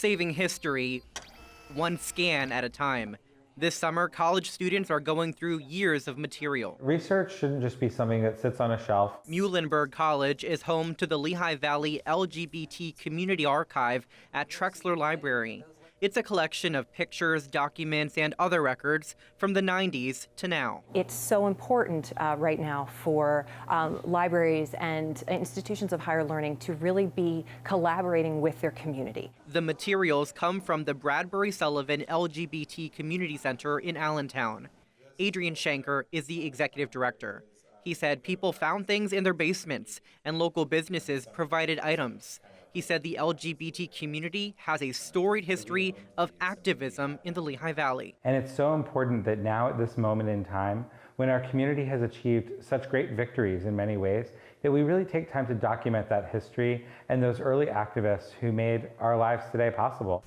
saving history one scan at a time. This summer, college students are going through years of material. Research shouldn't just be something that sits on a shelf. Muhlenberg College is home to the Lehigh Valley LGBT Community Archive at Trexler Library. It's a collection of pictures, documents, and other records from the 90s to now. It's so important right now for libraries and institutions of higher learning to really be collaborating with their community. The materials come from the Bradbury Sullivan LGBT Community Center in Allentown. Adrian Shanker is the executive director. He said people found things in their basements and local businesses provided items. He said the LGBT community has a storied history of activism in the Lehigh Valley. And it's so important that now at this moment in time, when our community has achieved such great victories in many ways, that we really take time to document that history and those early activists who made our lives today possible.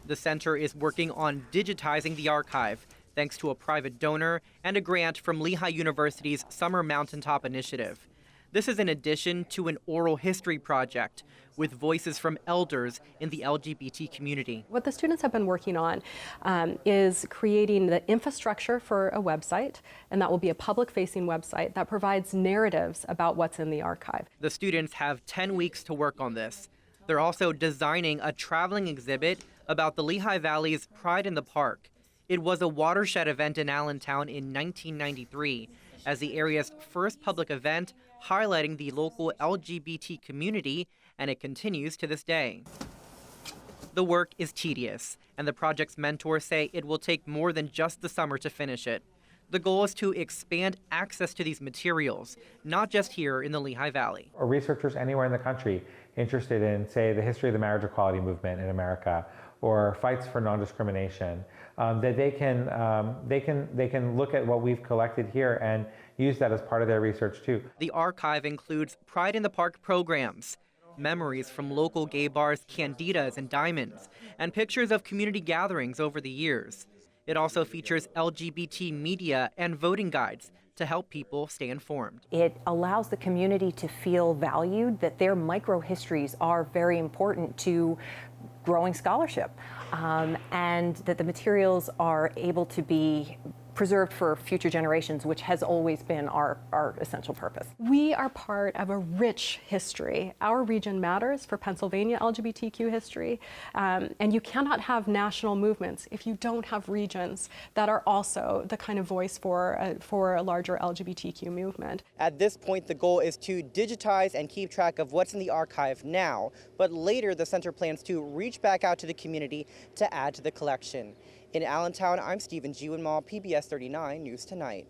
The center is working on digitizing the archive, thanks to a private donor and a grant from Lehigh University's Summer Mountaintop Initiative. This is in addition to an oral history project with voices from elders in the LGBT community. What the students have been working on is creating the infrastructure for a website, and that will be a public-facing website that provides narratives about what's in the archive. The students have 10 weeks to work on this. They're also designing a traveling exhibit about the Lehigh Valley's Pride in the Park. It was a watershed event in Allentown in 1993 as the area's first public event highlighting the local LGBT community, and it continues to this day. The work is tedious, and the project's mentors say it will take more than just the summer to finish it. The goal is to expand access to these materials, not just here in the Lehigh Valley. Or researchers anywhere in the country interested in, say, the history of the marriage equality movement in America, or fights for non-discrimination, that they can look at what we've collected here and use that as part of their research too. The archive includes Pride in the Park programs, memories from local gay bars, Candidas and Diamonds, and pictures of community gatherings over the years. It also features LGBT media and voting guides to help people stay informed. It allows the community to feel valued, that their micro-histories are very important to growing scholarship, and that the materials are able to be preserved for future generations, which has always been our essential purpose. We are part of a rich history. Our region matters for Pennsylvania LGBTQ history, and you cannot have national movements if you don't have regions that are also the kind of voice for a larger LGBTQ movement. At this point, the goal is to digitize and keep track of what's in the archive now, but later the center plans to reach back out to the community to add to the collection. In Allentown, I'm Stephen G. PBS 39 News Tonight.